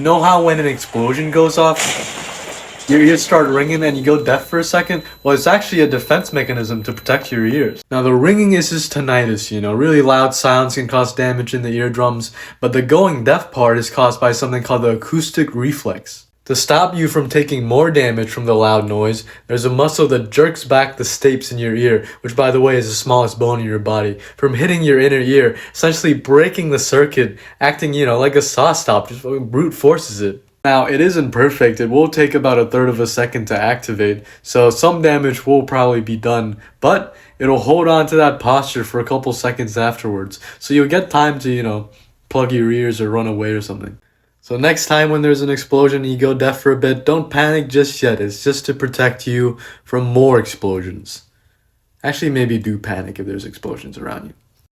You know how when an explosion goes off, your ears start ringing and you go deaf for a second? Well, it's actually a defense mechanism to protect your ears. Now, the ringing is just tinnitus, really loud sounds can cause damage in the eardrums, but the going deaf part is caused by something called the acoustic reflex. To stop you from taking more damage from the loud noise, there's a muscle that jerks back the stapes in your ear, which by the way is the smallest bone in your body, from hitting your inner ear, essentially breaking the circuit, acting, like a saw stop, just brute forces it. Now, it isn't perfect, it will take about 1/3 of a second to activate, so some damage will probably be done, but it'll hold on to that posture for a couple seconds afterwards, so you'll get time to, plug your ears or run away or something. So next time when there's an explosion and you go deaf for a bit, don't panic just yet. It's just to protect you from more explosions. Actually, maybe do panic if there's explosions around you.